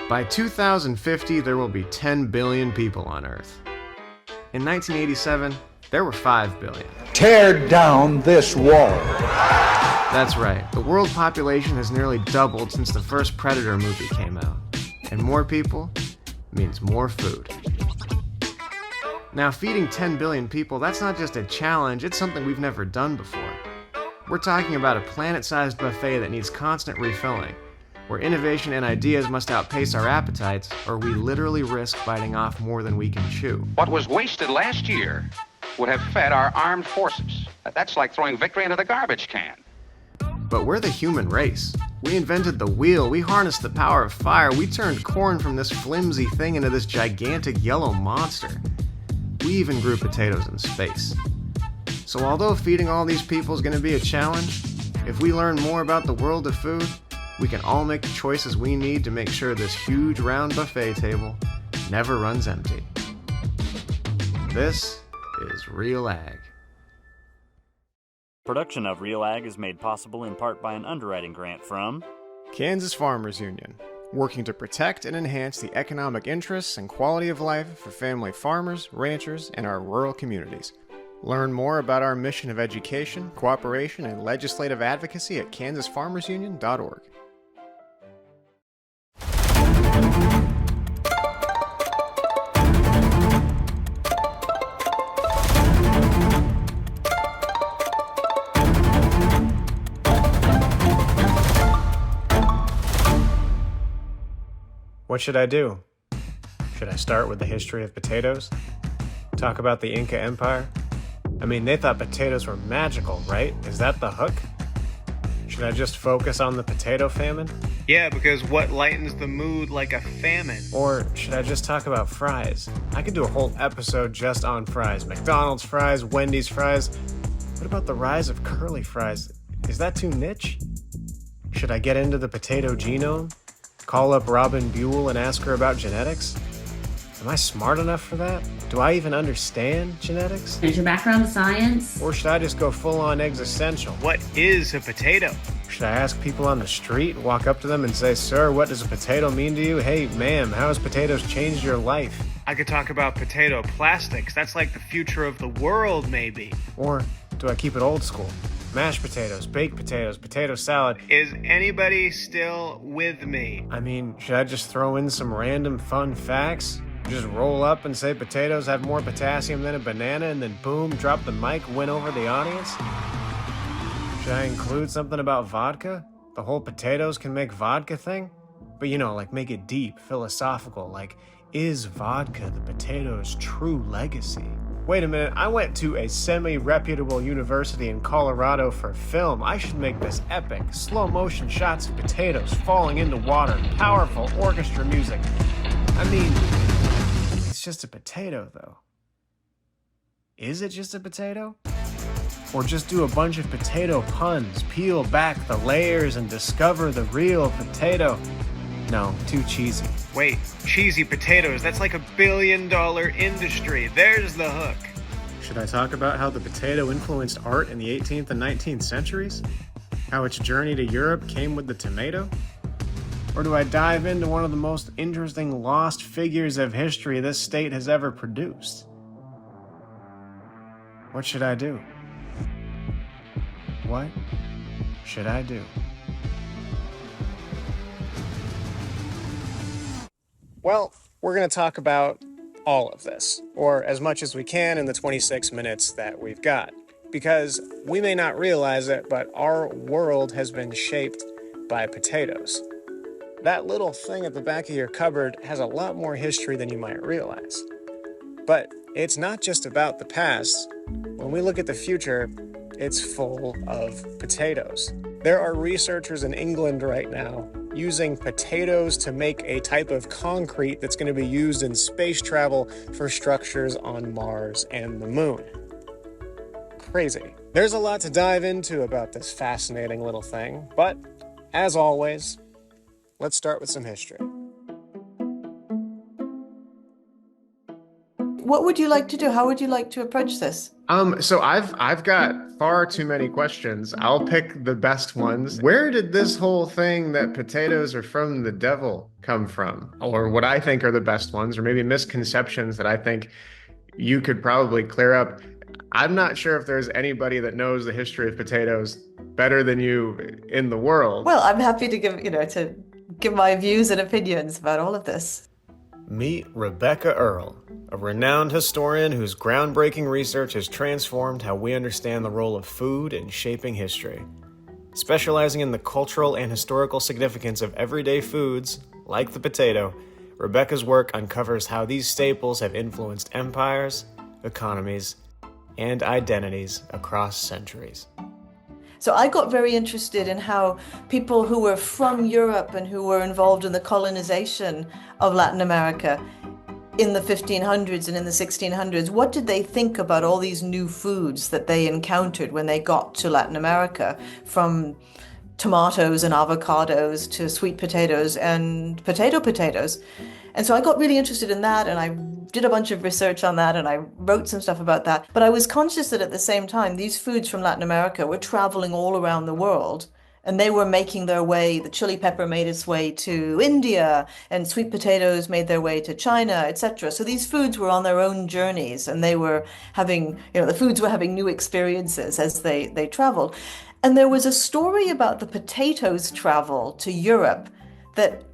By 2050, there will be 10 billion people on Earth. In 1987, there were 5 billion. Tear down this wall. That's right, the world population has nearly doubled since the first Predator movie came out. And more people means more food. Now, feeding 10 billion people, that's not just a challenge, it's something we've never done before. We're talking about a planet-sized buffet that needs constant refilling, where innovation and ideas must outpace our appetites, or we literally risk biting off more than we can chew. What was wasted last year would have fed our armed forces. That's like throwing victory into the garbage can. But we're the human race. We invented the wheel, we harnessed the power of fire, we turned corn from this flimsy thing into this gigantic yellow monster. We even grew potatoes in space. So although feeding all these people is going to be a challenge, if we learn more about the world of food, we can all make the choices we need to make sure this huge round buffet table never runs empty. This is Real Ag. Production of Real Ag is made possible in part by an underwriting grant from Kansas Farmers Union, working to protect and enhance the economic interests and quality of life for family farmers, ranchers, and our rural communities. Learn more about our mission of education, cooperation, and legislative advocacy at kansasfarmersunion.org. What should I do? Should I start with the history of potatoes? Talk about the Inca Empire? I mean, they thought potatoes were magical, right? Is that the hook? Should I just focus on the potato famine? Yeah, because what lightens the mood like a famine? Or should I just talk about fries? I could do a whole episode just on fries. McDonald's fries, Wendy's fries. What about the rise of curly fries? Is that too niche? Should I get into the potato genome? Call up Robin Buell and ask her about genetics? Am I smart enough for that? Do I even understand genetics? Is your background science? Or should I just go full-on existential? What is a potato? Should I ask people on the street, walk up to them and say, "Sir, what does a potato mean to you? Hey, ma'am, how has potatoes changed your life?" I could talk about potato plastics. That's like the future of the world, maybe. Or do I keep it old school? Mashed potatoes, baked potatoes, potato salad. Is anybody still with me? I mean, should I just throw in some random fun facts? Just roll up and say potatoes have more potassium than a banana and then boom, drop the mic, win over the audience? Should I include something about vodka? The whole potatoes can make vodka thing? But you know, like make it deep, philosophical, like is vodka the potato's true legacy? Wait a minute, I went to a semi-reputable university in Colorado for film. I should make this epic. Slow motion shots of potatoes falling into water, powerful orchestra music. I mean, it's just a potato though. Is it just a potato? Or just do a bunch of potato puns, peel back the layers and discover the real potato? No, too cheesy. Wait, cheesy potatoes, that's like $1 billion industry. There's the hook. Should I talk about how the potato influenced art in the 18th and 19th centuries? How its journey to Europe came with the tomato? Or do I dive into one of the most interesting lost figures of history this state has ever produced? What should I do? What should I do? Well, we're going to talk about all of this, or as much as we can in the 26 minutes that we've got. Because we may not realize it, but our world has been shaped by potatoes. That little thing at the back of your cupboard has a lot more history than you might realize. But it's not just about the past. When we look at the future, it's full of potatoes. There are researchers in England right now using potatoes to make a type of concrete that's going to be used in space travel for structures on Mars and the moon. Crazy. There's a lot to dive into about this fascinating little thing, but as always, let's start with some history. what would you like to do? How would you like to approach this? So I've got far too many questions. I'll pick the best ones. Where did this whole thing that potatoes are from the devil come from? Or what I think are the best ones, or maybe misconceptions that I think you could probably clear up. I'm not sure if there's anybody that knows the history of potatoes better than you in the world. Well, I'm happy to give my views and opinions about all of this. Meet Rebecca Earle, a renowned historian whose groundbreaking research has transformed how we understand the role of food in shaping history. Specializing in the cultural and historical significance of everyday foods, like the potato, Rebecca's work uncovers how these staples have influenced empires, economies, and identities across centuries. So I got very interested in how people who were from Europe and who were involved in the colonization of Latin America in the 1500s and in the 1600s, what did they think about all these new foods that they encountered when they got to Latin America, from tomatoes and avocados to sweet potatoes and potatoes. And so I got really interested in that, and I did a bunch of research on that, and I wrote some stuff about that. But I was conscious that at the same time, these foods from Latin America were traveling all around the world, and they were making their way. The chili pepper made its way to India, and sweet potatoes made their way to China, etc. So these foods were on their own journeys, and they were having, the foods were having new experiences as they traveled. And there was a story about the potatoes' travel to Europe that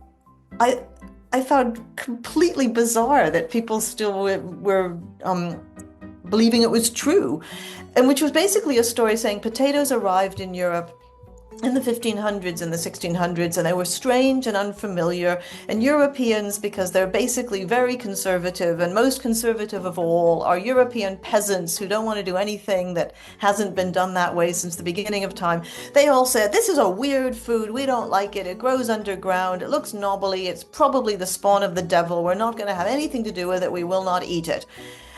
I found completely bizarre, that people still were believing it was true, and which was basically a story saying potatoes arrived in Europe in the 1500s and the 1600s, and they were strange and unfamiliar, and Europeans, because they're basically very conservative, and most conservative of all are European peasants who don't want to do anything that hasn't been done that way since the beginning of time. They all said, this is a weird food, we don't like it, it grows underground, it looks knobbly, it's probably the spawn of the devil, we're not going to have anything to do with it, we will not eat it.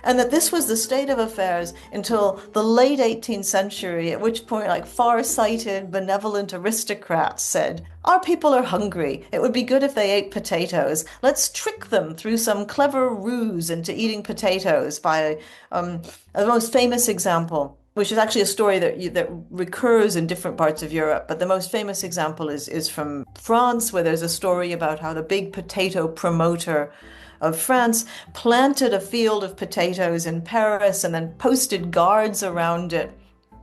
And that this was the state of affairs until the late 18th century, at which point, far-sighted, benevolent aristocrats said, our people are hungry. It would be good if they ate potatoes. Let's trick them through some clever ruse into eating potatoes by the most famous example, which is actually a story that recurs in different parts of Europe. But the most famous example is from France, where there's a story about how the big potato promoter of France planted a field of potatoes in Paris and then posted guards around it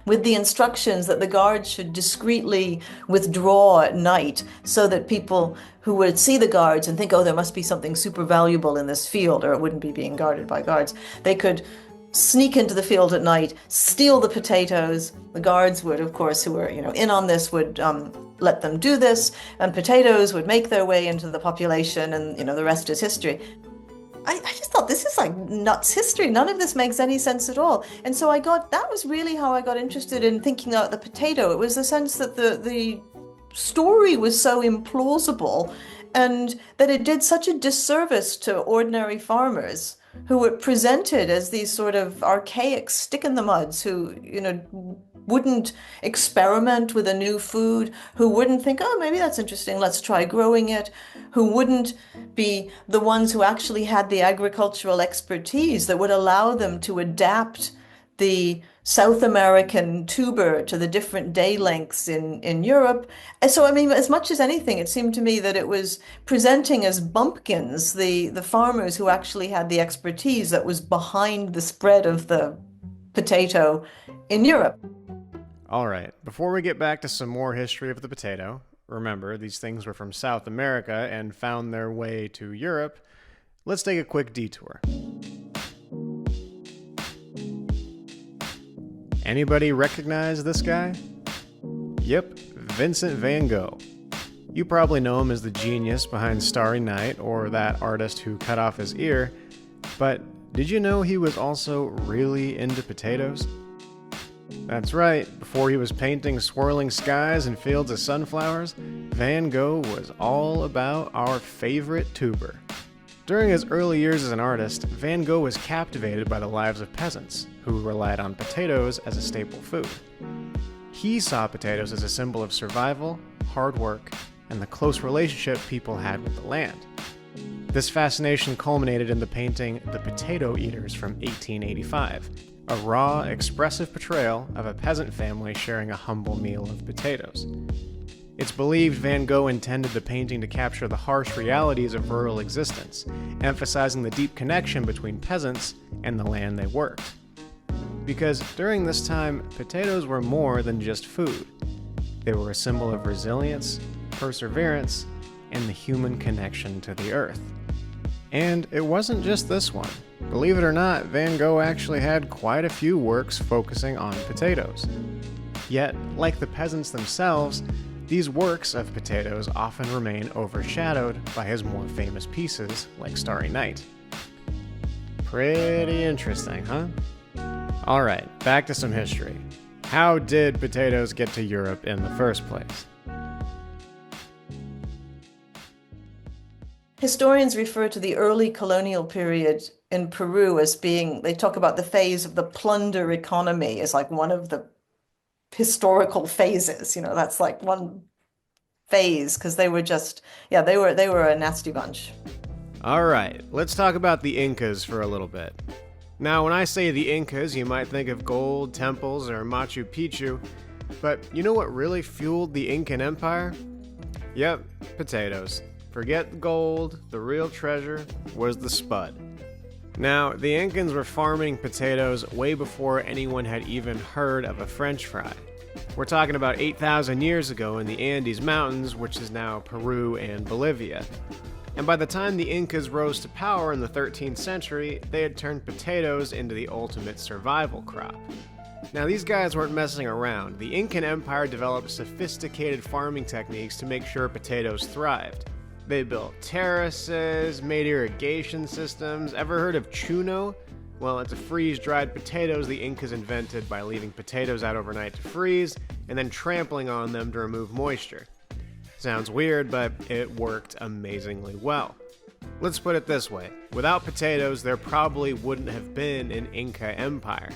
with the instructions that the guards should discreetly withdraw at night, so that people who would see the guards and think, oh, there must be something super valuable in this field, or it wouldn't be being guarded by guards, they could sneak into the field at night, steal the potatoes. The guards would, of course, who were in on this, would let them do this, and potatoes would make their way into the population, and the rest is history. I just thought, this is like nuts history. None of this makes any sense at all. And so that was really how I got interested in thinking about the potato. It was the sense that the story was so implausible, and that it did such a disservice to ordinary farmers who were presented as these sort of archaic stick-in-the-muds who, wouldn't experiment with a new food, who wouldn't think, oh, maybe that's interesting, let's try growing it, who wouldn't be the ones who actually had the agricultural expertise that would allow them to adapt the South American tuber to the different day lengths in Europe. And so, as much as anything, it seemed to me that it was presenting as bumpkins the farmers who actually had the expertise that was behind the spread of the potato in Europe. All right, before we get back to some more history of the potato, remember, these things were from South America and found their way to Europe. Let's take a quick detour. Anybody recognize this guy? Yep, Vincent van Gogh. You probably know him as the genius behind Starry Night, or that artist who cut off his ear, but did you know he was also really into potatoes? That's right, before he was painting swirling skies and fields of sunflowers, Van Gogh was all about our favorite tuber. During his early years as an artist, Van Gogh was captivated by the lives of peasants, who relied on potatoes as a staple food. He saw potatoes as a symbol of survival, hard work, and the close relationship people had with the land. This fascination culminated in the painting The Potato Eaters from 1885, a raw, expressive portrayal of a peasant family sharing a humble meal of potatoes. It's believed Van Gogh intended the painting to capture the harsh realities of rural existence, emphasizing the deep connection between peasants and the land they worked. Because during this time, potatoes were more than just food. They were a symbol of resilience, perseverance, and the human connection to the earth. And it wasn't just this one. Believe it or not, Van Gogh actually had quite a few works focusing on potatoes. Yet, like the peasants themselves, these works of potatoes often remain overshadowed by his more famous pieces, like Starry Night. Pretty interesting, huh? Alright, back to some history. How did potatoes get to Europe in the first place? Historians refer to the early colonial period in Peru as being, they talk about the phase of the plunder economy as like one of the historical phases. That's like one phase, because they were just, they were a nasty bunch. Alright, let's talk about the Incas for a little bit. Now, when I say the Incas, you might think of gold, temples, or Machu Picchu, but you know what really fueled the Incan Empire? Yep, potatoes. Forget the gold, the real treasure was the spud. Now, the Incans were farming potatoes way before anyone had even heard of a French fry. We're talking about 8,000 years ago in the Andes Mountains, which is now Peru and Bolivia. And by the time the Incas rose to power in the 13th century, they had turned potatoes into the ultimate survival crop. Now, these guys weren't messing around. The Incan Empire developed sophisticated farming techniques to make sure potatoes thrived. They built terraces, made irrigation systems. Ever heard of chuno? Well, it's a freeze-dried potatoes the Incas invented by leaving potatoes out overnight to freeze and then trampling on them to remove moisture. Sounds weird, but it worked amazingly well. Let's put it this way. Without potatoes, there probably wouldn't have been an Inca Empire.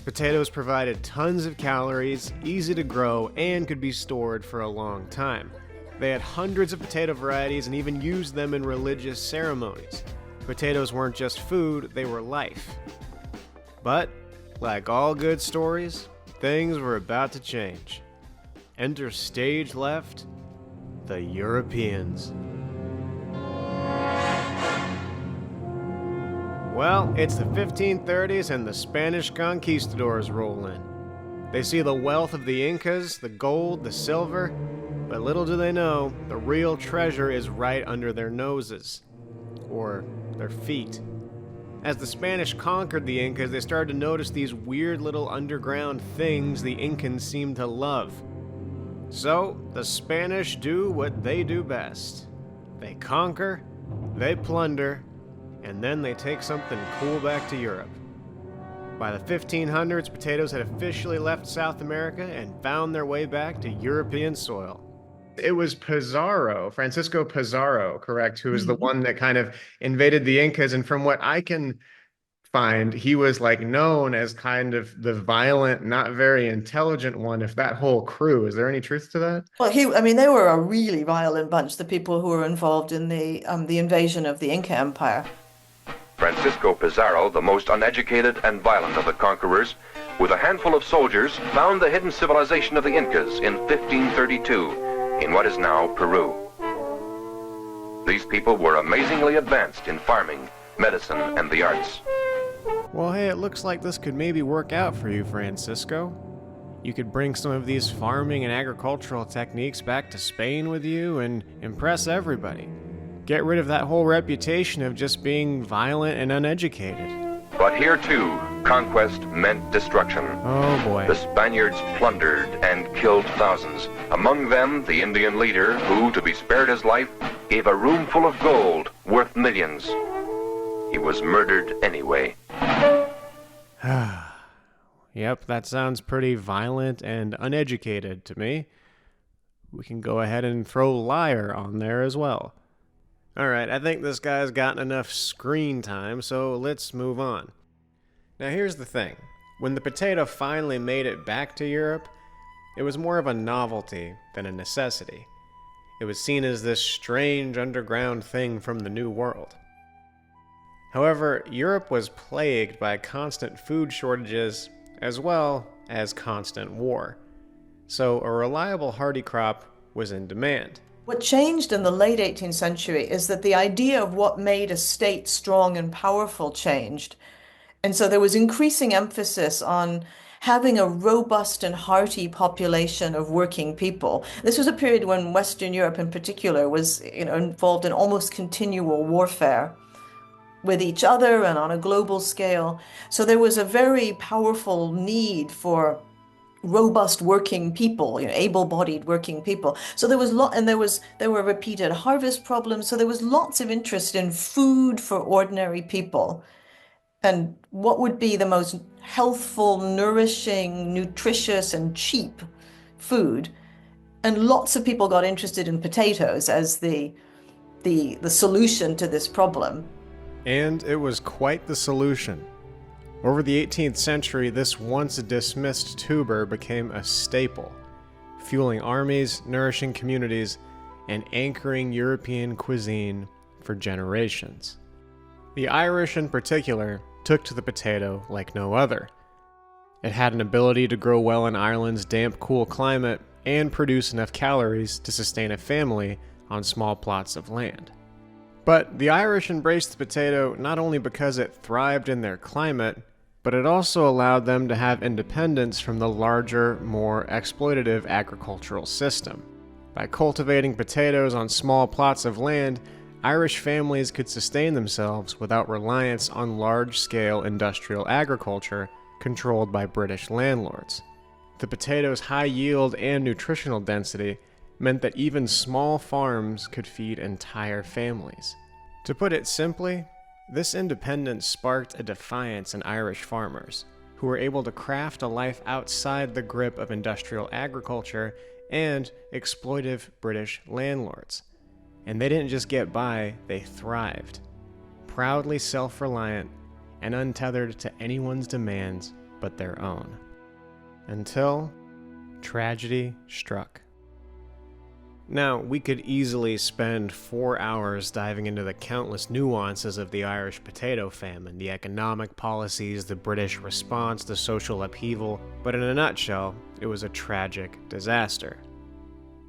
Potatoes provided tons of calories, easy to grow, and could be stored for a long time. They had hundreds of potato varieties and even used them in religious ceremonies. Potatoes weren't just food, they were life. But, like all good stories, things were about to change. Enter stage left, the Europeans. Well, it's the 1530s and the Spanish conquistadors roll in. They see the wealth of the Incas, the gold, the silver, but little do they know, the real treasure is right under their noses. Or their feet. As the Spanish conquered the Incas, they started to notice these weird little underground things the Incans seemed to love. So, the Spanish do what they do best. They conquer, they plunder, and then they take something cool back to Europe. By the 1500s, potatoes had officially left South America and found their way back to European soil. It was Pizarro, Francisco Pizarro, correct, who was the one that kind of invaded the Incas, and from what I can find, he was like known as kind of the violent, not very intelligent one, if that whole crew. Is there any truth to that? Well, they were a really violent bunch, the people who were involved in the invasion of the Inca Empire. Francisco Pizarro, the most uneducated and violent of the conquerors, with a handful of soldiers, found the hidden civilization of the Incas in 1532 in what is now Peru. These people were amazingly advanced in farming, medicine, and the arts. Well, hey, it looks like this could maybe work out for you, Francisco. You could bring some of these farming and agricultural techniques back to Spain with you and impress everybody. Get rid of that whole reputation of just being violent and uneducated. But here, too, conquest meant destruction. Oh, boy. The Spaniards plundered and killed thousands. Among them, the Indian leader, who, to be spared his life, gave a room full of gold worth millions. He was murdered anyway. Yep, that sounds pretty violent and uneducated to me. We can go ahead and throw liar on there as well. Alright, I think this guy's gotten enough screen time, so let's move on. Now here's the thing. When the potato finally made it back to Europe, it was more of a novelty than a necessity. It was seen as this strange underground thing from the New World. However, Europe was plagued by constant food shortages as well as constant war, so a reliable hardy crop was in demand. What changed in the late 18th century is that the idea of what made a state strong and powerful changed. And so there was increasing emphasis on having a robust and hearty population of working people. This was a period when Western Europe in particular was, involved in almost continual warfare with each other and on a global scale. So there was a very powerful need for robust working people, able-bodied working people. So there was there were repeated harvest problems. So there was lots of interest in food for ordinary people. And what would be the most healthful, nourishing, nutritious, and cheap food? And lots of people got interested in potatoes as the solution to this problem. And it was quite the solution. Over the 18th century, this once dismissed tuber became a staple, fueling armies, nourishing communities, and anchoring European cuisine for generations. The Irish in particular took to the potato like no other. It had an ability to grow well in Ireland's damp, cool climate and produce enough calories to sustain a family on small plots of land. But the Irish embraced the potato not only because it thrived in their climate, but it also allowed them to have independence from the larger, more exploitative agricultural system. By cultivating potatoes on small plots of land, Irish families could sustain themselves without reliance on large-scale industrial agriculture controlled by British landlords. The potato's high yield and nutritional density meant that even small farms could feed entire families. To put it simply, this independence sparked a defiance in Irish farmers, who were able to craft a life outside the grip of industrial agriculture and exploitive British landlords. And they didn't just get by, they thrived. Proudly self-reliant and untethered to anyone's demands but their own. Until tragedy struck. Now, we could easily spend 4 hours diving into the countless nuances of the Irish potato famine, the economic policies, the British response, the social upheaval, but in a nutshell, it was a tragic disaster.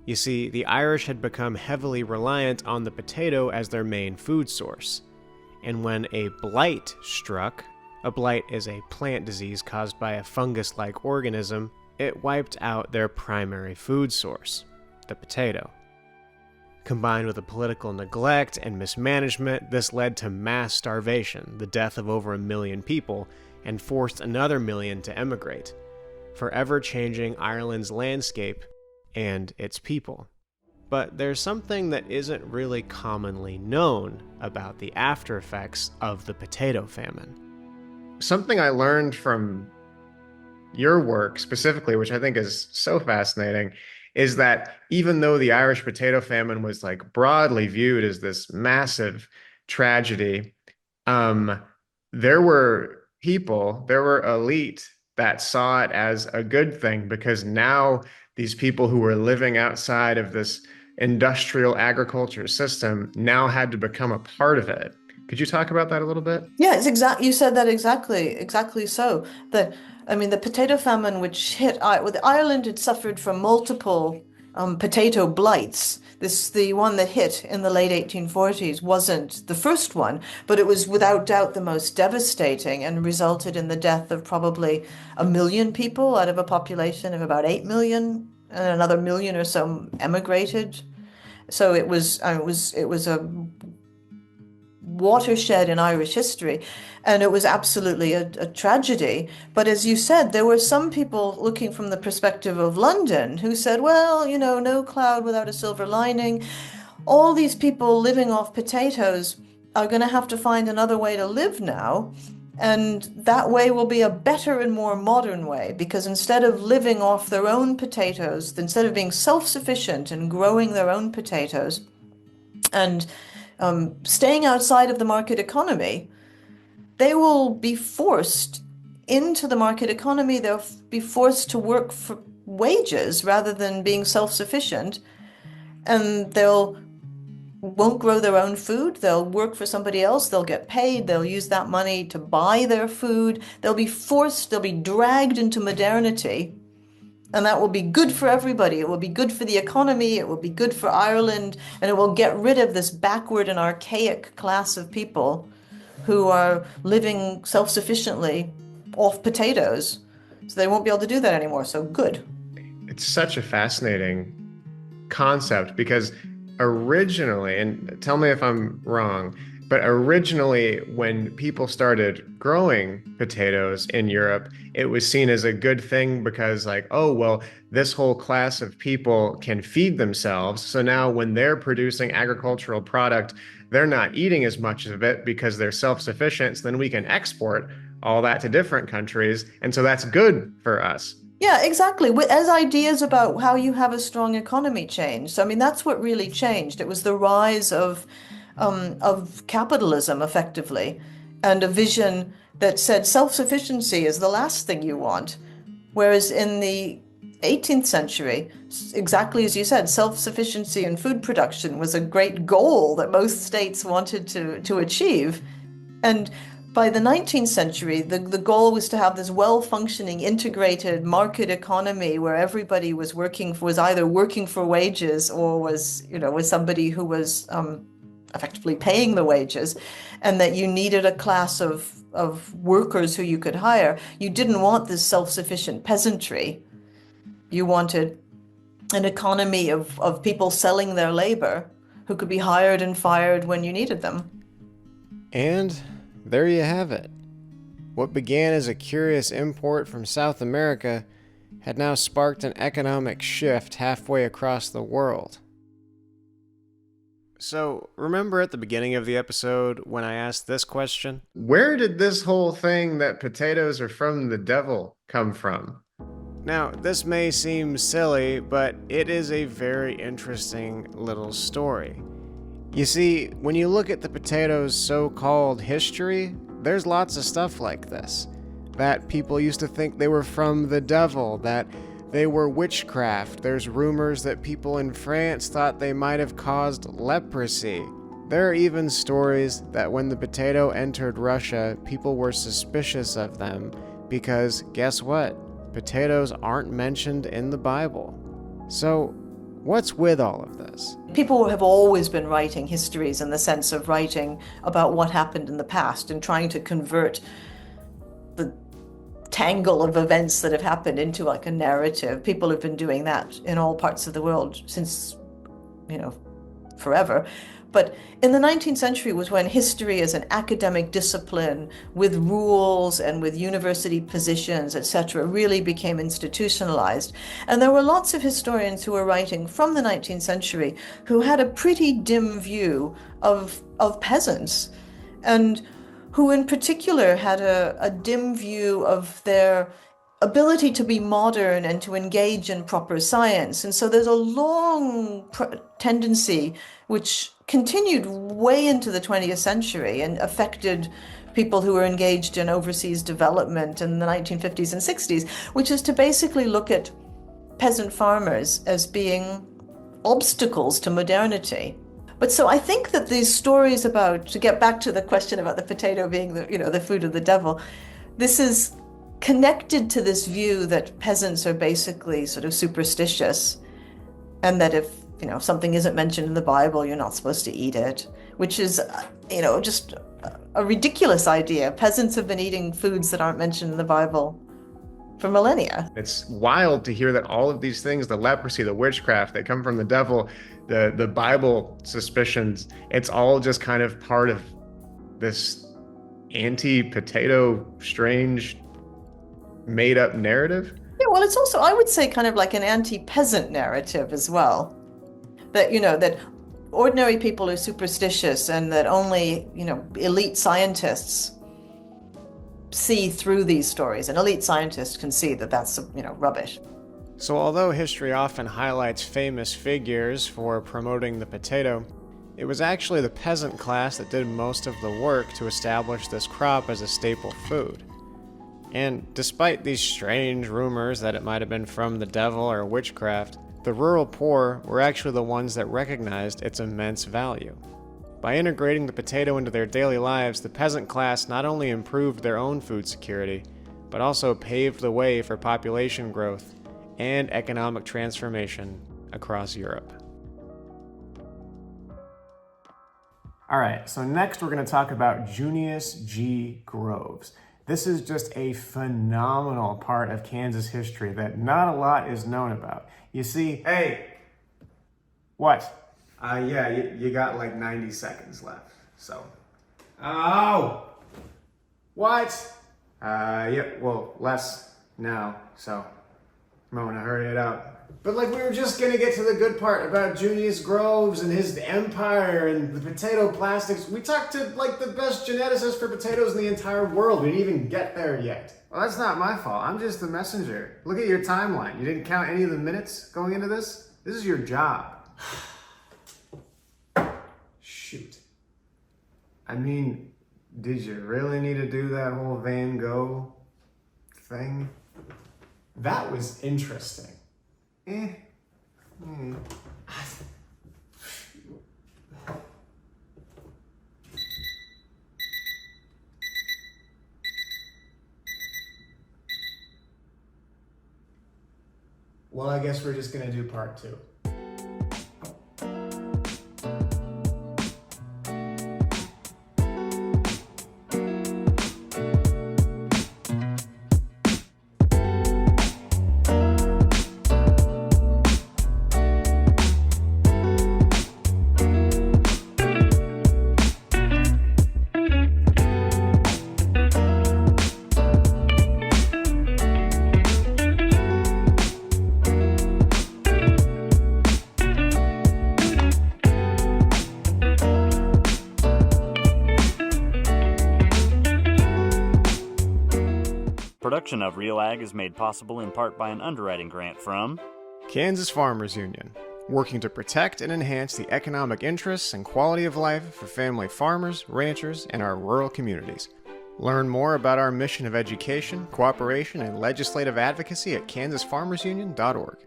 You see, the Irish had become heavily reliant on the potato as their main food source. And when a blight struck, a blight is a plant disease caused by a fungus-like organism, it wiped out their primary food source, the potato. Combined with the political neglect and mismanagement, this led to mass starvation, the death of over 1 million people, and forced another million to emigrate, forever changing Ireland's landscape and its people. But there's something that isn't really commonly known about the after effects of the potato famine. Something I learned from your work specifically, which I think is so fascinating, is that even though the Irish potato famine was broadly viewed as this massive tragedy, there were elite that saw it as a good thing, because now these people who were living outside of this industrial agriculture system now had to become a part of it. Could you talk about that a little bit? Yeah, you said that exactly so. The potato famine, which hit Ireland, had suffered from multiple potato blights. The one that hit in the late 1840s wasn't the first one, but it was without doubt the most devastating and resulted in the death of probably 1 million people out of a population of about 8 million, and another million or so emigrated. So it was a watershed in Irish history, and it was absolutely a tragedy. But as you said, there were some people looking from the perspective of London who said, well, no cloud without a silver lining. All these people living off potatoes are going to have to find another way to live now, and that way will be a better and more modern way, because instead of living off their own potatoes, instead of being self-sufficient and growing their own potatoes and staying outside of the market economy, they will be forced into the market economy. They'll be forced to work for wages rather than being self-sufficient. and they'll won't grow their own food. They'll work for somebody else. They'll get paid. They'll use that money to buy their food. They'll be dragged into modernity. And that will be good for everybody. It will be good for the economy. It will be good for Ireland. And it will get rid of this backward and archaic class of people who are living self-sufficiently off potatoes. So they won't be able to do that anymore. So good. It's such a fascinating concept because originally, and tell me if I'm wrong, but originally when people started growing potatoes in Europe, it was seen as a good thing because like, oh, well, this whole class of people can feed themselves. So now when they're producing agricultural product, they're not eating as much of it because they're self-sufficient. So then we can export all that to different countries. And so that's good for us. Yeah, exactly. As ideas about how you have a strong economy changed. So, I mean, that's what really changed. It was the rise of capitalism, effectively, and a vision that said self-sufficiency is the last thing you want. Whereas in the 18th century, exactly as you said, self-sufficiency in food production was a great goal that most states wanted to achieve. And by the 19th century, the goal was to have this well-functioning, integrated market economy where everybody was either working for wages or was somebody who was effectively paying the wages, and that you needed a class of workers who you could hire. You didn't want this self-sufficient peasantry. You wanted an economy of people selling their labor who could be hired and fired when you needed them. And there you have it. What began as a curious import from South America had now sparked an economic shift halfway across the world. So, remember at the beginning of the episode when I asked this question? Where did this whole thing that potatoes are from the devil come from? Now, this may seem silly, but it is a very interesting little story. You see, when you look at the potatoes' so-called history, there's lots of stuff like this. That people used to think they were from the devil, that they were witchcraft. There's rumors that people in France thought they might have caused leprosy. There are even stories that when the potato entered Russia, people were suspicious of them because, guess what? Potatoes aren't mentioned in the Bible. So, what's with all of this? People have always been writing histories in the sense of writing about what happened in the past and trying to convert the tangle of events that have happened into like a narrative. People have been doing that in all parts of the world since, forever. But in the 19th century was when history as an academic discipline with rules and with university positions, etc., really became institutionalized. And there were lots of historians who were writing from the 19th century who had a pretty dim view of peasants, and who in particular had a dim view of their ability to be modern and to engage in proper science. And so there's a long tendency which continued way into the 20th century and affected people who were engaged in overseas development in the 1950s and 60s, which is to basically look at peasant farmers as being obstacles to modernity. But so I think that these stories about, to get back to the question about the potato being the food of the devil, this is connected to this view that peasants are basically sort of superstitious, and that if something isn't mentioned in the Bible, you're not supposed to eat it, which is just a ridiculous idea. Peasants have been eating foods that aren't mentioned in the Bible for millennia. It's wild to hear that all of these things, the leprosy, the witchcraft, they come from the devil, the Bible suspicions, it's all just kind of part of this anti-potato, strange, made-up narrative. Yeah, well, it's also, I would say, kind of like an anti-peasant narrative as well. That, that ordinary people are superstitious and that only, elite scientists see through these stories. And elite scientists can see that that's, rubbish. So although history often highlights famous figures for promoting the potato, it was actually the peasant class that did most of the work to establish this crop as a staple food. And despite these strange rumors that it might have been from the devil or witchcraft, The rural poor were actually the ones that recognized its immense value. By integrating the potato into their daily lives, the peasant class not only improved their own food security, but also paved the way for population growth and economic transformation across Europe. All right, so next we're going to talk about Junius G. Groves. This is just a phenomenal part of Kansas history that not a lot is known about. You see, hey, what? Yeah, you got like 90 seconds left, so. Oh! What? Yeah, well, less now, so I'm gonna hurry it up. But like, we were just gonna get to the good part about Junius Groves and his empire and the potato plastics. We talked to like the best geneticist for potatoes in the entire world. We didn't even get there yet. Well, that's not my fault. I'm just the messenger. Look at your timeline. You didn't count any of the minutes going into this? This is your job. Shoot. I mean, did you really need to do that whole Van Gogh thing? That was interesting. Well, I guess we're just gonna do part 2. Production of Real Ag is made possible in part by an underwriting grant from Kansas Farmers Union, working to protect and enhance the economic interests and quality of life for family farmers, ranchers, and our rural communities. Learn more about our mission of education, cooperation, and legislative advocacy at kansasfarmersunion.org.